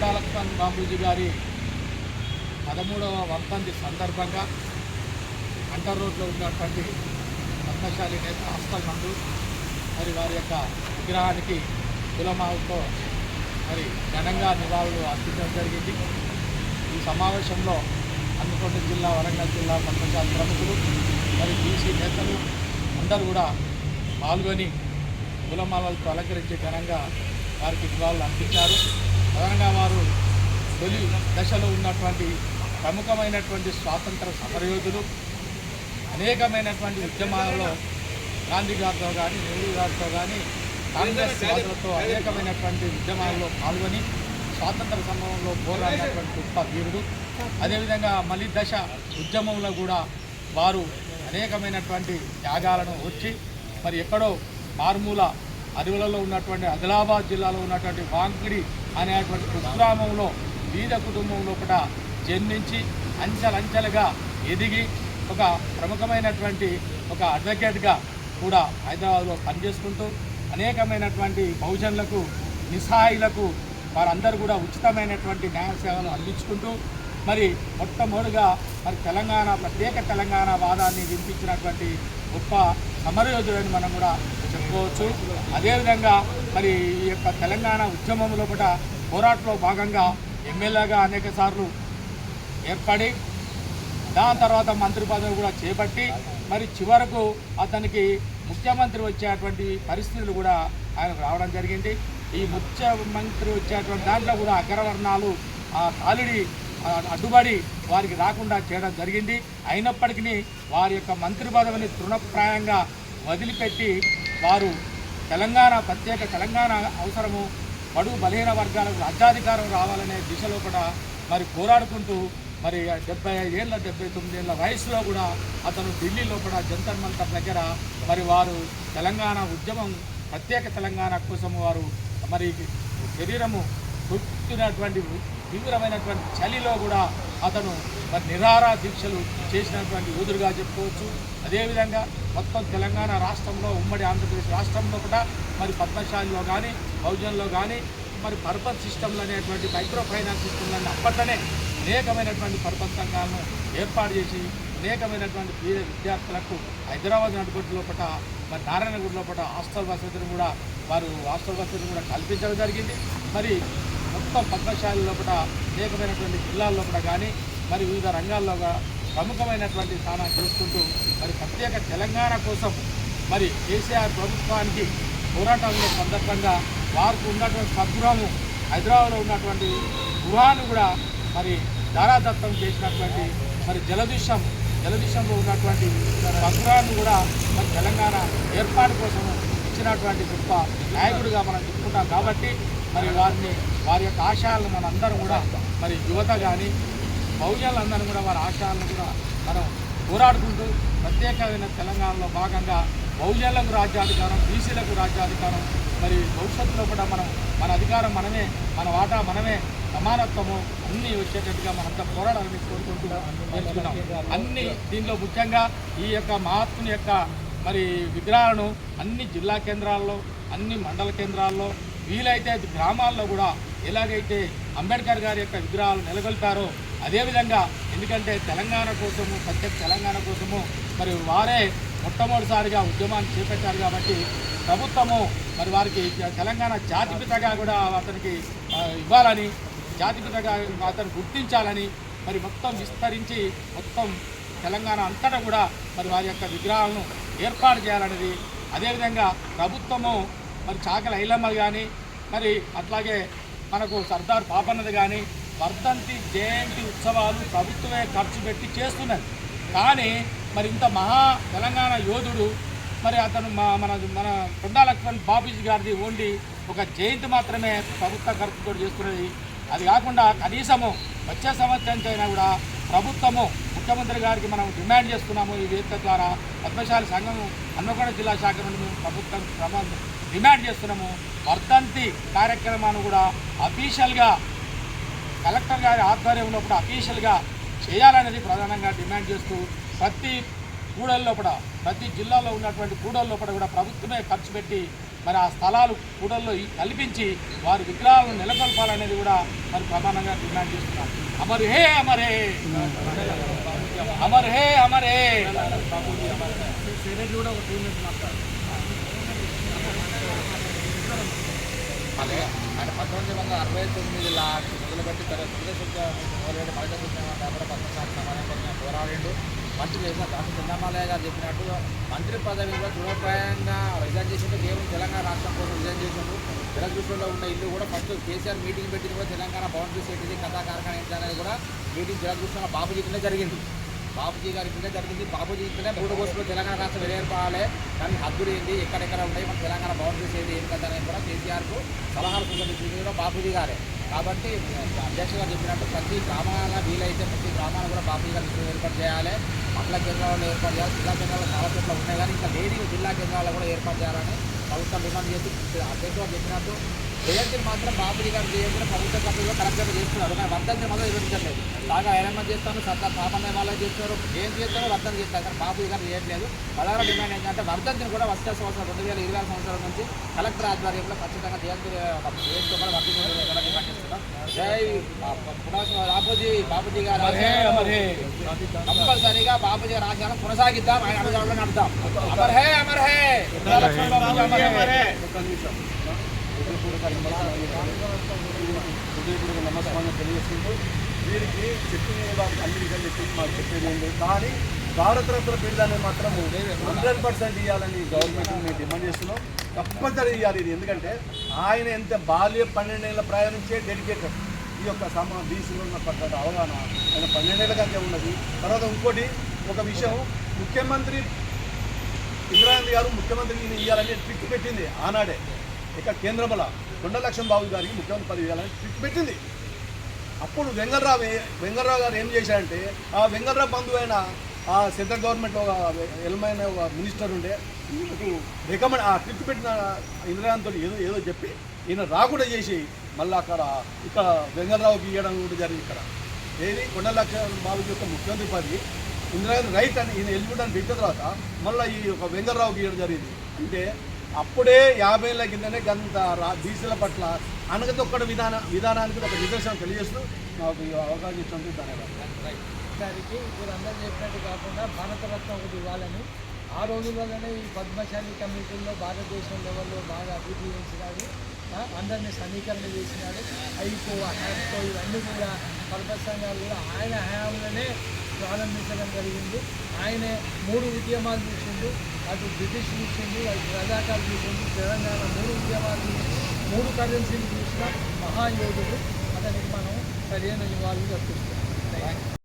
కొండా లక్ష్మణ్ బాపూజీ గారి 13వ వర్ధంతి సందర్భంగా అంటర్ రోడ్లో ఉన్నటువంటి పద్మశాలి నేత హాస్టల్ నందు మరి వారి యొక్క విగ్రహానికి కులమాలతో మరి ఘనంగా నివాళులు అర్పించడం జరిగింది. ఈ సమావేశంలో హన్మకొండ జిల్లా, వరంగల్ జిల్లా పద్మశాలి ప్రముఖులు మరి బీసీ నేతలు అందరూ కూడా పాల్గొని కులమాలతో అలంకరించి ఘనంగా వారికి నివాళులు అర్పించారు. ప్రధానంగా వారు తొలి దశలో ఉన్నటువంటి ప్రముఖమైనటువంటి స్వాతంత్ర సమరయోధులు. అనేకమైనటువంటి ఉద్యమాలలో గాంధీ గారితో కానీ, నెహ్రూ గారితో కానీ, కాంగ్రెస్ వాదులతో అనేకమైనటువంటి ఉద్యమాల్లో పాల్గొని స్వాతంత్ర సమరంలో పోరాడినటువంటి గొప్ప వీరుడు. అదేవిధంగా మలి దశ ఉద్యమంలో కూడా వారు అనేకమైనటువంటి త్యాగాలను వచ్చి మరి ఎక్కడో మారుమూల అడవులలో ఉన్నటువంటి ఆదిలాబాద్ జిల్లాలో ఉన్నటువంటి వాంకిడి అనేటువంటి కుగ్రామంలో బీద కుటుంబంలో కూడా జన్మించి అంచెలంచెలుగా ఎదిగి ఒక ప్రముఖమైనటువంటి ఒక అడ్వకేట్గా కూడా హైదరాబాద్లో పనిచేసుకుంటూ అనేకమైనటువంటి బహుజనులకు, నిస్సహాయులకు వారందరూ కూడా ఉచితమైనటువంటి న్యాయ సేవలు అందించుకుంటూ మరి మొట్టమొదటిగా మరి ప్రత్యేక తెలంగాణ వాదాన్ని వినిపించినటువంటి గొప్ప సమరయోధుడని మనం కూడా చెప్పుకోవచ్చు. అదేవిధంగా మరి ఈ యొక్క తెలంగాణ ఉద్యమంలో కూడా పోరాటంలో భాగంగా ఎమ్మెల్యేగా అనేక సార్లు ఏర్పడి దాని తర్వాత మంత్రి పదవి కూడా చేపట్టి మరి చివరకు అతనికి ముఖ్యమంత్రి వచ్చేటువంటి పరిస్థితులు కూడా ఆయనకు రావడం జరిగింది. ఈ ముఖ్యమంత్రి వచ్చేటువంటి దాంట్లో కూడా అగ్రవర్ణాలు కాలిడి అడ్డుబడి వారికి రాకుండా చేయడం జరిగింది. అయినప్పటికీ వారి యొక్క మంత్రి పదవిని తృణప్రాయంగా వదిలిపెట్టి వారు ప్రత్యేక తెలంగాణ అవసరము, బడుగు బలహీన వర్గాలకు రాజ్యాధికారం రావాలనే దిశలో కూడా మరి పోరాడుకుంటూ మరి 75 ఏళ్ళ 79 ఏళ్ళ వయసులో కూడా అతను ఢిల్లీలో కూడా జంతర్ మంతర్ దగ్గర మరి వారు తెలంగాణ ఉద్యమం, ప్రత్యేక తెలంగాణ కోసం వారు మరి శరీరము కొట్టుతున్నటువంటి తీవ్రమైనటువంటి చలిలో కూడా అతను మరి నిరాహార దీక్షలు చేసినటువంటి యోధుడుగా చెప్పుకోవచ్చు. అదేవిధంగా మొత్తం తెలంగాణ రాష్ట్రంలో, ఉమ్మడి ఆంధ్రప్రదేశ్ రాష్ట్రంలో కూడా మరి పద్మశాలిలో కానీ, బహుజన్లో కానీ మరి పర్పస్ సిస్టమ్లు అనేటువంటి మైక్రో ఫైనాన్స్ సిస్టమ్లన్నీ అప్పట్లోనే అనేకమైనటువంటి పర్పస్ సంఘాలను ఏర్పాటు చేసి అనేకమైనటువంటి పేద విద్యార్థులకు హైదరాబాద్ నడుగొట్టు లోపల మరి నారాయణగూడ లోపల హాస్టల్ వసతిని కూడా కల్పించడం జరిగింది. మరి మొత్తం పద్మశాలి లోపల అనేకమైనటువంటి జిల్లాల లోపల కానీ మరి వివిధ రంగాల్లో ప్రముఖమైనటువంటి స్థానాన్ని తీసుకుంటూ మరి ప్రత్యేక తెలంగాణ కోసం మరి కేసీఆర్ ప్రభుత్వానికి పోరాటంలో సందర్భంగా వారికి ఉన్నటువంటి స్వగృహము, హైదరాబాద్లో ఉన్నటువంటి గృహాన్ని కూడా మరి దారాదత్తం చేసినటువంటి మరి జలదిశంలో ఉన్నటువంటి స్వగృహాన్ని కూడా మరి తెలంగాణ ఏర్పాటు కోసం ఇచ్చినటువంటి గొప్ప నాయకుడిగా మనం చెప్పుకుంటాం. కాబట్టి మరి వారి యొక్క ఆశయాలను మనందరం కూడా మరి యువత కానీ బహుజనులందరూ కూడా వారి ఆశయాలను కూడా మనం పోరాడుకుంటూ ప్రత్యేకమైన తెలంగాణలో భాగంగా బహుజనులకు రాజ్యాధికారం, బీసీలకు రాజ్యాధికారం, మరి భవిష్యత్తులో కూడా మన అధికారం మనమే, మన వాటా మనమే, సమానత్వము అన్నీ వచ్చేటట్టుగా మనంతా పోరాడాలని కోరుకుంటూ నేర్చుకున్నాం. అన్ని దీనిలో ముఖ్యంగా ఈ యొక్క మహాత్ముని యొక్క మరి విగ్రహాలను అన్ని జిల్లా కేంద్రాల్లో, అన్ని మండల కేంద్రాల్లో, వీలైతే గ్రామాల్లో కూడా ఎలాగైతే అంబేద్కర్ గారి యొక్క విగ్రహాలు నెలకొల్పారో అదేవిధంగా, ఎందుకంటే తెలంగాణ కోసము, ప్రత్యేక తెలంగాణ కోసము మరి వారే మొట్టమొదటిసారిగా ఉద్యమాన్ని చేపట్టారు. కాబట్టి ప్రభుత్వము మరి వారికి తెలంగాణ జాతిపితగా కూడా అతనికి ఇవ్వాలని, జాతిపితగా అతను గుర్తించాలని మరి మొత్తం విస్తరించి మొత్తం తెలంగాణ అంతటా కూడా మరి వారి యొక్క విగ్రహాలను ఏర్పాటు చేయాలనేది. అదేవిధంగా ప్రభుత్వము మరి చాకలి ఐలమ్మ కానీ మరి అట్లాగే మనకు సర్దార్ పాపన్నది కానీ వర్ధంతి, జయంతి ఉత్సవాలు ప్రభుత్వమే ఖర్చు పెట్టి చేస్తున్నది. కానీ మరి ఇంత తెలంగాణ యోధుడు మరి అతను మన కొండా లక్ష్మణ్ బాపూజీ గారిది ఓన్లీ ఒక జయంతి మాత్రమే ప్రభుత్వ ఖర్చుతో చేస్తున్నది. అది కాకుండా కనీసము వచ్చే సంవత్సరం కూడా ప్రభుత్వము, ముఖ్యమంత్రి గారికి మనం డిమాండ్ చేస్తున్నాము. ఈ వేదిక ద్వారా పద్మశాలి సంఘము హన్మకొండ జిల్లా శాఖ నుండి మేము ప్రభుత్వం డిమాండ్ చేస్తున్నాము. వర్ధంతి కార్యక్రమాన్ని కూడా అఫీషియల్గా కలెక్టర్ గారి ఆధ్వర్యంలో కూడా అఫీషియల్గా చేయాలనేది ప్రధానంగా డిమాండ్ చేస్తూ ప్రతి కూడల్లో కూడా, ప్రతి జిల్లాలో ఉన్నటువంటి కూడల్లో కూడా ప్రభుత్వమే ఖర్చు పెట్టి మరి ఆ స్థలాలు కూడల్లో కల్పించి వారి విగ్రహాలను నెలకొల్పాలనేది కూడా మరి ప్రధానంగా డిమాండ్ చేస్తున్నారు. అమర్ హే అమర్ హే అమర్ హే అమర్ హే. కూడా ఒక 2 minutes మాట్లాడారు. ఆయన 1969 మొదలుపెట్టి మొదలుపెట్టి పోరాడిండు. మంత్రి చేసిన డాక్టర్ చంద్రమాలయ్య గారు చెప్పినట్టు మంత్రి పదవిలో దృఢప్రాయంగా రిజైన్ చేసిండు. కేవలం తెలంగాణ రాష్ట్రం కోసం రిజైన్ చేసిండు. జలదృష్టిలో ఉన్న ఇల్లు కూడా ఫస్ట్ కేసీఆర్ మీటింగ్ పెట్టింది కూడా తెలంగాణ బౌండరీ సెట్ కథా కార్ఖానా ఏంటి అనేది కూడా మీటింగ్ జలదృష్టిలో బాబుజీ కింద జరిగింది. బాబుజీ గారి కింద జరిగింది. బాబుజీ కింద 3 కోర్సులో తెలంగాణ రాష్ట్రం ఏర్పడాలి, కానీ హద్దులు ఏంటి, ఎక్కడెక్కడ ఉంటాయి, మన తెలంగాణ బౌండరీస్ ఏంటి, ఏం కదా అనేది కూడా కేసీఆర్కు సలహాలు సూచనలు కూడా బాబుజీ గారే. కాబట్టి అధ్యక్ష గారు చెప్పినట్టు ప్రతి గ్రామాన వీలైతే ప్రతి గ్రామాన్ని కూడా బాబుజీ గారు ఏర్పాటు చేయాలి. మండల కేంద్రాల్లో ఏర్పాటు చేయాలి. జిల్లా కేంద్రాలు చాలా చోట్ల ఉన్నాయి, కానీ ఇంకా లేని జిల్లా కేంద్రాల్లో కూడా ఏర్పాటు చేయాలని ప్రభుత్వం డిమాండ్ చేసి అధ్యక్ష గారు చెప్పినట్టు జయంతిని మాత్రం బాబుజీ గారు జయంతిని ప్రభుత్వ సభ్యులు కలెక్టర్లు చేస్తున్నారు, కానీ వర్ధంతిని మాత్రం నిర్వహించట్లేదు. బాగా ఐరమ్మ చేస్తాను, సర్దార్ సామాన్య వాళ్ళే చేస్తున్నారు, జయంతి చేస్తారు, వర్ధంతి చేస్తారు, కానీ బాబుజీ గారు చేయట్లేదు. ప్రధాన డిమాండ్ ఏంటంటే వర్ధంతిని కూడా వచ్చే సంవత్సరం 2020 సంవత్సరం నుంచి కలెక్టర్ ఆధ్వర్యంలో ఖచ్చితంగా జయంతితో కూడా వర్ధంతి డిమాండ్ చేస్తున్నాం. జై బాబుజీ గారు కంపల్సరీగా బాబుజీ గారి ఆశయాలను కొనసాగిద్దాం, ఆయన అడుగుదాం నడుద్దాం. అమర్ హే అమర్ హే నమస్కారం తెలియజేస్తుంది. వీరికి చెప్పిన అన్ని విధాలు చెప్పి మాకు చెప్పేది ఏం లేదు, కానీ భారతరత్న బిరుదాన్ని మాత్రం 100% ఇవ్వాలని గవర్నమెంట్ మేము డిమాండ్ చేస్తున్నాం. తప్పనిసరి ఇవ్వాలి ఇది, ఎందుకంటే ఆయన ఎంత 12 ఏళ్ళ ప్రయాణించే డెడికేటెడ్. ఈ యొక్క బీసీలో ఉన్న పట్ల అవగాహన ఆయన 12 ఏళ్ళ కంటే ఉన్నది. తర్వాత ఇంకోటి ఒక విషయం, ముఖ్యమంత్రి ఇందిరాగాంధీ గారు ముఖ్యమంత్రికి ఇవ్వాలని ట్రిక్ పెట్టింది ఆనాడే. ఇక కేంద్రంలో 2 లక్షల బాబు గారికి ముఖ్యమంత్రి పదవి ఇవ్వాలని ట్రిక్ పెట్టింది. అప్పుడు వెంగళరావు గారు ఏం చేశారంటే, ఆ వెంగళరావు బంధువు అయిన ఆ సెంట్రల్ గవర్నమెంట్లో ఎలమైన ఒక మినిస్టర్ ఉండే రికమెండ్ ఆ ట్రిప్ పెట్టిన ఇందిరాగాంధీతో ఏదో చెప్పి ఈయన రాకుండా చేసి మళ్ళీ ఇక్కడ వెంగళరావుకి ఇవ్వడం కూడా జరిగింది. ఇక్కడ ఏది 2 లక్షల బాబు యొక్క ముఖ్యమంత్రి పదవి ఇందిరాగాంధీ రైట్ అని ఈయన ఎలిజిబిలిటీ అని పెట్టిన తర్వాత మళ్ళీ ఈ యొక్క వెంగళరావుకి ఇవ్వడం జరిగింది. అంటే అప్పుడే 50 ఏళ్ళ కిందనే గంత బీసీల పట్ల అనగతొక్కడి విధానానికి ఒక నిదర్శనం తెలియజేస్తూ నాకు ఈ అవకాశం ఇచ్చినందుకు ధన్యవాదాలు. గారికి వీరందరూ చెప్పినట్టు కాకుండా భారతరత్న ఒకటి ఇవ్వాలని ఆ రోజుల్లోనే ఈ పద్మశాలి కమిటీల్లో భారతదేశం లెవెల్లో బాగా అభివృద్ధి చేసినాడు, అందరినీ సమీకరణ చేసినాడు. ఐకో హ్యాప్కో ఇవన్నీ కూడా పర్పస్ సంఘాలు కూడా ఆయన హయాంలోనే ప్రారంభించడం జరిగింది. ఆయనే 3 ఉద్యమాలు చూసిండు, అటు బ్రిటిష్ చూసిండు, అటు రజాకాలు చూసిండు, తెలంగాణ 3 ఉద్యమాలు చూసి 3 కరెన్సీలు చూసిన మహాయోధుడు. అతనికి మనం సరైన నివాళులు అర్పిస్తున్నాం.